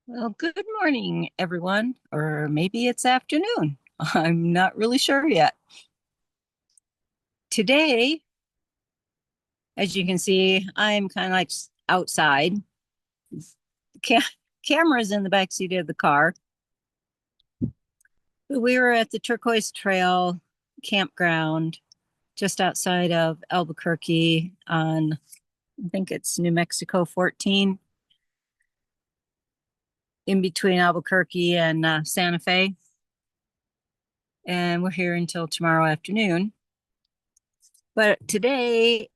Well, good morning, everyone, or maybe it's afternoon. I'm not really sure yet. Today, as you can see, I'm kind of like outside. Ca Camera's in the back seat of the car. We were at the Turquoise Trail campground just outside of Albuquerque on, I think it's New Mexico 14, in between Albuquerque and Santa Fe. And we're here until tomorrow afternoon. But today,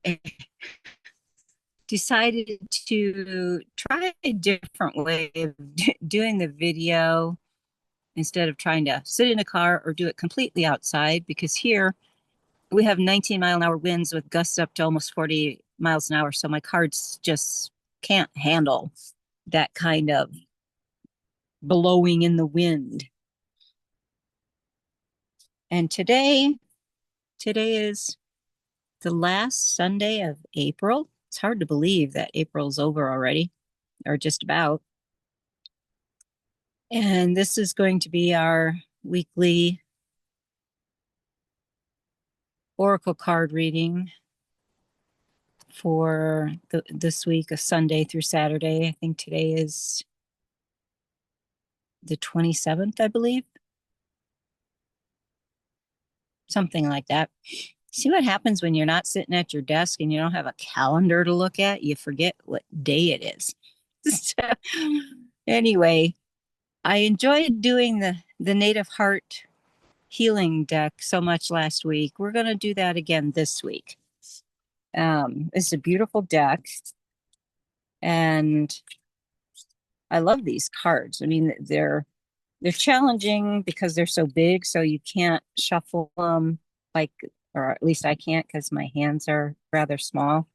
decided to try a different way of doing the video instead of trying to sit in a car or do it completely outside, because here we have 19-mile-an-hour winds with gusts up to almost 40 miles an hour. So my cards just can't handle that kind of blowing in the wind. And today is the last Sunday of April. It's hard to believe that April's over already, or just about. And this is going to be our weekly oracle card reading for this week of Sunday through Saturday. I think today is the 27th, I believe. Something like that. See what happens when you're not sitting at your desk and you don't have a calendar to look at? You forget what day it is. So, anyway, I enjoyed doing the Native Heart healing deck so much last week. We're going to do that again this week. It's a beautiful deck, and I love these cards. I mean, they're challenging because they're so big, so you can't shuffle them like, or at least I can't because my hands are rather small.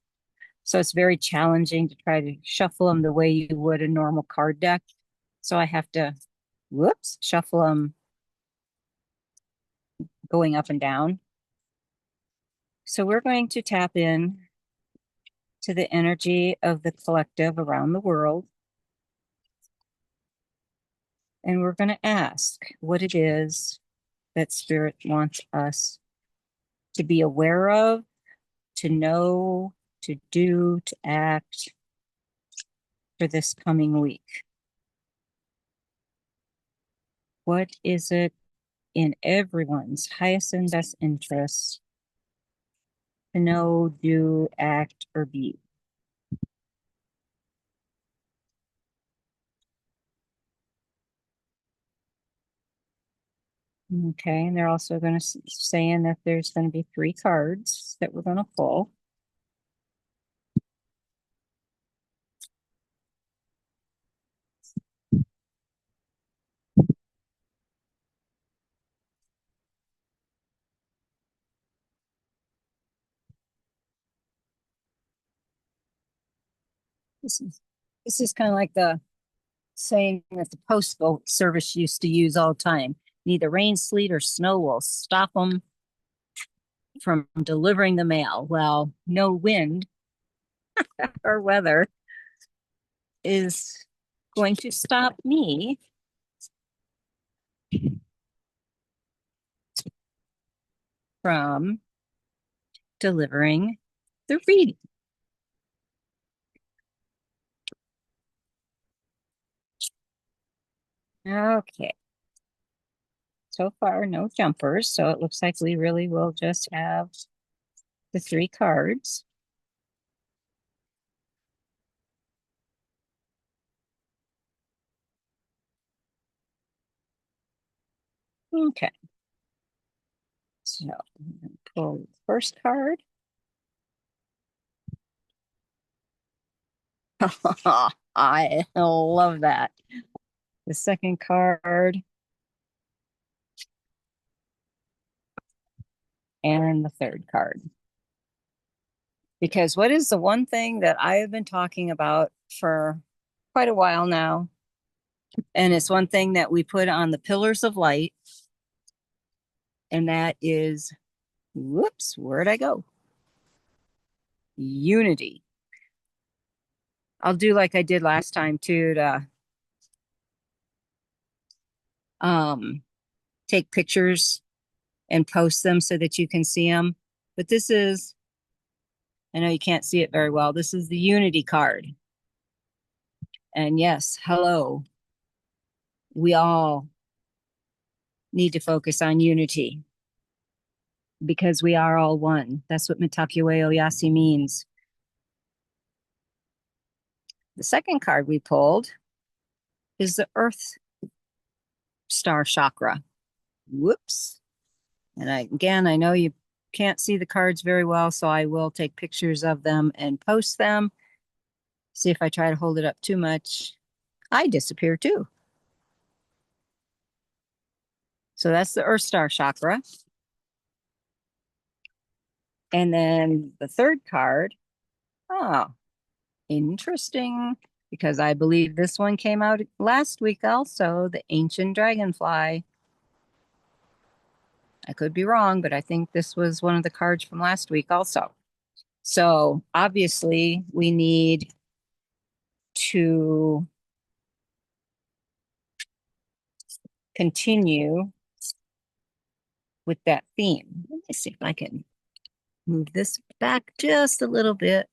So it's very challenging to try to shuffle them the way you would a normal card deck. So I have to, whoops, shuffle them going up and down. So we're going to tap in to the energy of the collective around the world. And we're going to ask what it is that Spirit wants us to be aware of, to know, to do, to act for this coming week. What is it in everyone's highest and best interest to know, do, act, or be? Okay, and they're also going to saying that there's going to be 3 cards that we're going to pull. This is this is kind of like the saying that the postal service used to use all the time. Neither rain, sleet, or snow will stop them from delivering the mail. Well, no wind or weather is going to stop me from delivering the reading. Okay. So far, no jumpers. So it looks like we really will just have the 3 cards. Okay. So I'm going to pull the first card. I love that. The second card and the third card. Because what is the one thing that I have been talking about for quite a while now? And it's one thing that we put on the pillars of light. And that is, whoops, where'd I go? Unity. I'll do like I did last time too, to take pictures and post them so that you can see them. But this is, I know you can't see it very well. This is the Unity card. And yes, hello. We all need to focus on unity because we are all one. That's what Mitakuye Oyasu means. The second card we pulled is the Earth Star Chakra. Whoops. And I know you can't see the cards very well, so I will take pictures of them and post them. See if I try to hold it up too much, I disappear too. So that's the Earth Star Chakra. And then the third card, oh, interesting, because I believe this one came out last week also, the Ancient Dragonfly. I could be wrong, but I think this was one of the cards from last week also. So obviously we need to continue with that theme. Let me see if I can move this back just a little bit.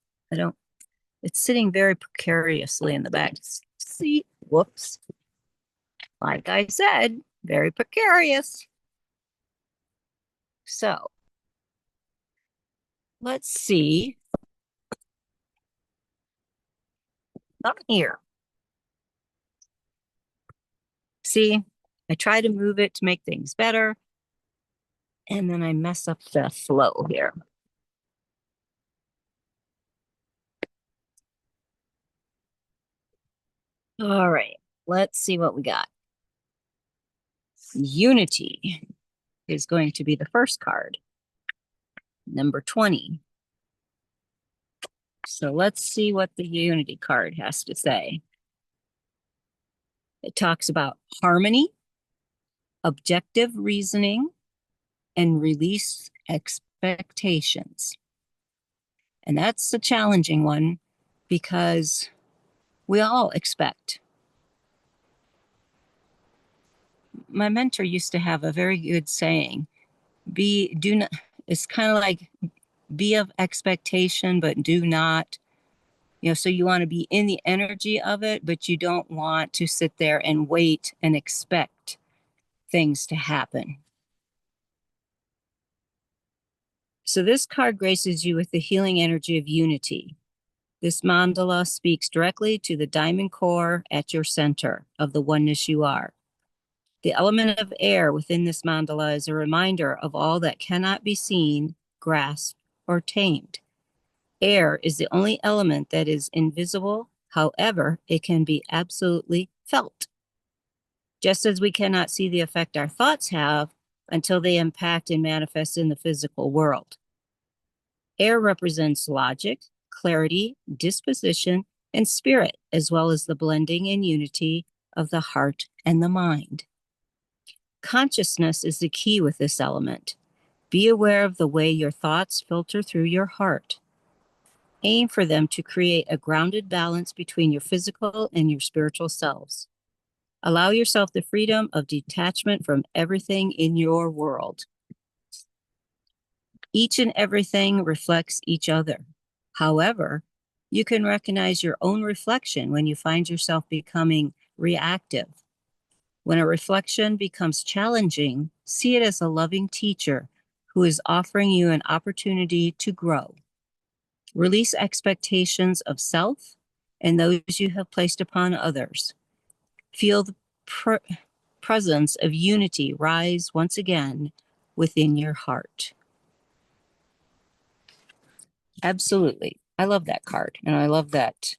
It's sitting very precariously in the back. See, whoops. Like I said, very precarious. So let's see. Up here. See, I try to move it to make things better. And then I mess up the flow here. All right, let's see what we got. Unity is going to be the first card, number 20. So let's see what the Unity card has to say. It talks about harmony, objective reasoning, and release expectations. And that's a challenging one because we all expect. My mentor used to have a very good saying, it's kind of like be of expectation, but do not, so you want to be in the energy of it, but you don't want to sit there and wait and expect things to happen. So this card graces you with the healing energy of unity. This mandala speaks directly to the diamond core at your center of the oneness you are. The element of air within this mandala is a reminder of all that cannot be seen, grasped, or tamed. Air is the only element that is invisible. However, it can be absolutely felt. Just as we cannot see the effect our thoughts have until they impact and manifest in the physical world. Air represents logic, clarity, disposition, and spirit, as well as the blending and unity of the heart and the mind. Consciousness is the key with this element. Be aware of the way your thoughts filter through your heart. Aim for them to create a grounded balance between your physical and your spiritual selves. Allow yourself the freedom of detachment from everything in your world. Each and everything reflects each other. However, you can recognize your own reflection when you find yourself becoming reactive. When a reflection becomes challenging, see it as a loving teacher who is offering you an opportunity to grow. Release expectations of self and those you have placed upon others. Feel the presence of unity rise once again within your heart. Absolutely. I love that card. And I love that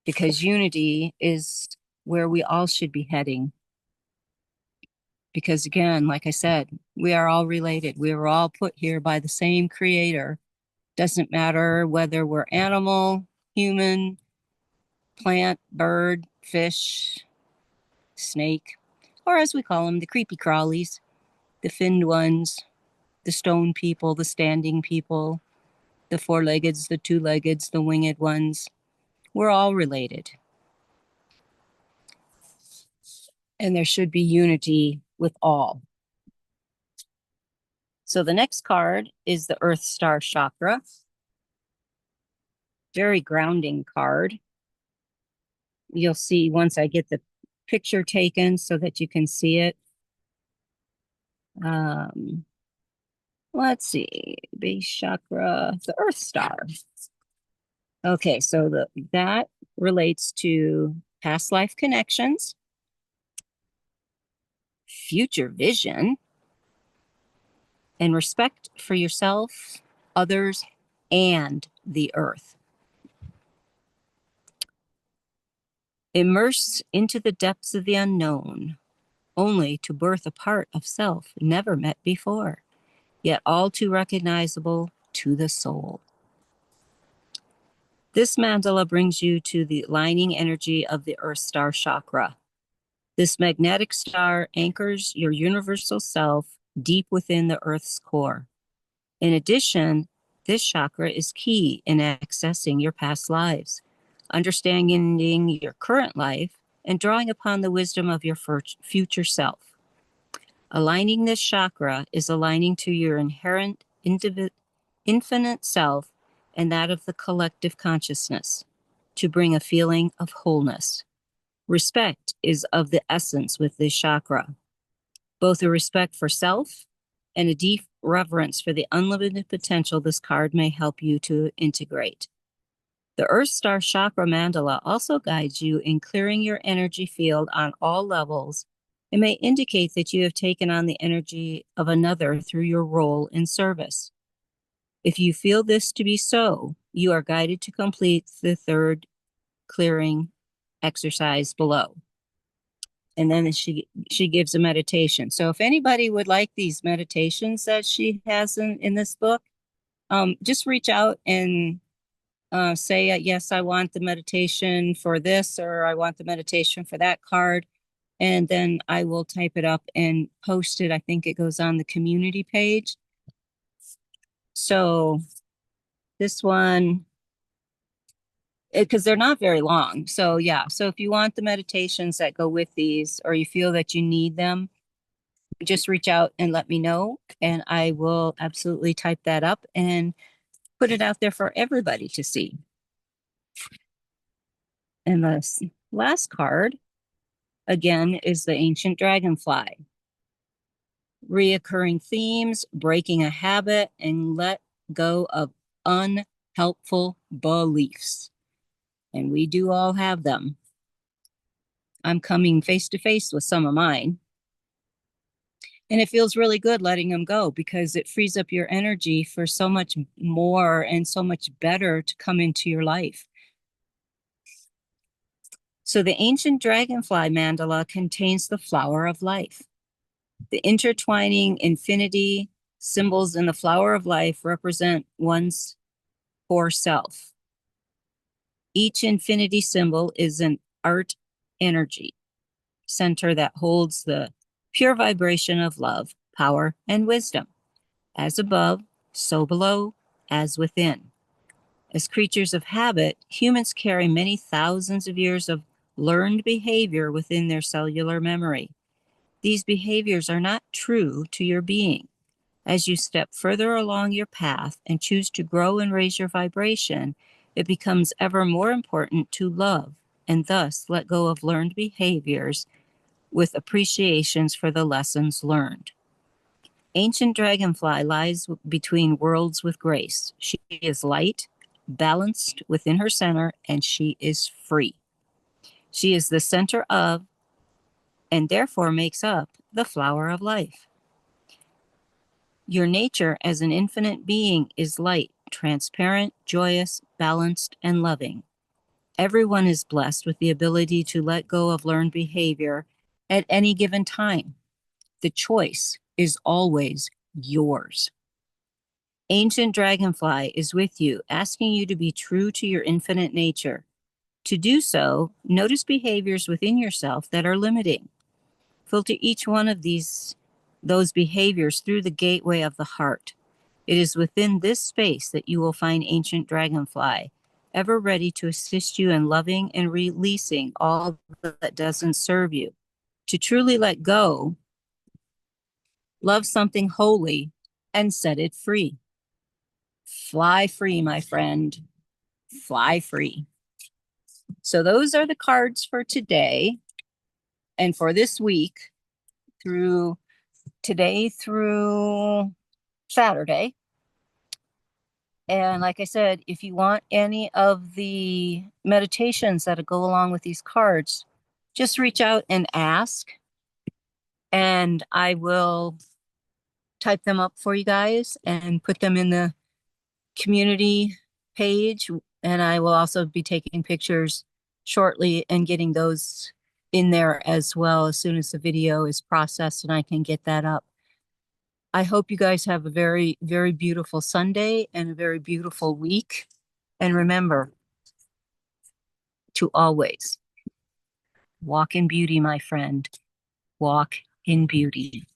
because unity is where we all should be heading. Because again, like I said, we are all related. We were all put here by the same creator. Doesn't matter whether we're animal, human, plant, bird, fish, snake, or as we call them, the creepy crawlies, the finned ones, the stone people, the standing people, the four-leggeds, the two-leggeds, the winged ones. We're all related. and there should be unity with all. So the next card is the Earth Star Chakra. Very grounding card. You'll see once I get the picture taken so that you can see it. Let's see, base chakra, the Earth Star. Okay, so that relates to past life connections, future vision, and respect for yourself, others, and the earth. Immerse into the depths of the unknown, only to birth a part of self never met before, yet all too recognizable to the soul. This mandala brings you to the lining energy of the Earth Star Chakra. This magnetic star anchors your universal self deep within the Earth's core. In addition, this chakra is key in accessing your past lives, understanding your current life, and drawing upon the wisdom of your future self. Aligning this chakra is aligning to your inherent infinite self and that of the collective consciousness to bring a feeling of wholeness. Respect is of the essence with this chakra, both a respect for self and a deep reverence for the unlimited potential this card may help you to integrate. The Earth Star Chakra Mandala also guides you in clearing your energy field on all levels and may indicate that you have taken on the energy of another through your role in service. If you feel this to be so, you are guided to complete the third clearing exercise below. And then she gives a meditation. So if anybody would like these meditations that she has in this book, just reach out and say, yes, I want the meditation for this, or I want the meditation for that card. And then I will type it up and post it. I think it goes on the community page. So this one, because they're not very long. So yeah, so if you want the meditations that go with these, or you feel that you need them, just reach out and let me know, and I will absolutely type that up and put it out there for everybody to see. And the last card, again, is the Ancient Dragonfly. Reoccurring themes, breaking a habit, and let go of unhelpful beliefs. And we do all have them. I'm coming face to face with some of mine. And it feels really good letting them go because it frees up your energy for so much more and so much better to come into your life. So the Ancient Dragonfly Mandala contains the flower of life. The intertwining infinity symbols in the flower of life represent one's core self. Each infinity symbol is an art energy center that holds the pure vibration of love, power, and wisdom. As above, so below, as within. As creatures of habit, humans carry many thousands of years of learned behavior within their cellular memory. These behaviors are not true to your being. As you step further along your path and choose to grow and raise your vibration, it becomes ever more important to love and thus let go of learned behaviors with appreciations for the lessons learned. Ancient Dragonfly lies between worlds with grace. She is light, balanced within her center, and she is free. She is the center of, and therefore makes up, the flower of life. Your nature as an infinite being is light, transparent, joyous, balanced, and loving. Everyone is blessed with the ability to let go of learned behavior at any given time. The choice is always yours. Ancient Dragonfly is with you, asking you to be true to your infinite nature. To do so, notice behaviors within yourself that are limiting. Filter each one of those behaviors through the gateway of the heart. It is within this space that you will find Ancient Dragonfly, ever ready to assist you in loving and releasing all that doesn't serve you. to truly let go, love something holy, and set it free. Fly free, my friend. Fly free. So those are the cards for today and for this week through today through Saturday. And like I said, if you want any of the meditations that go along with these cards, just reach out and ask, and I will type them up for you guys and put them in the community page. And I will also be taking pictures shortly and getting those in there as well as soon as the video is processed and I can get that up. I hope you guys have a very, very beautiful Sunday and a very beautiful week. And remember to always walk in beauty, my friend. Walk in beauty.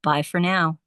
Bye for now.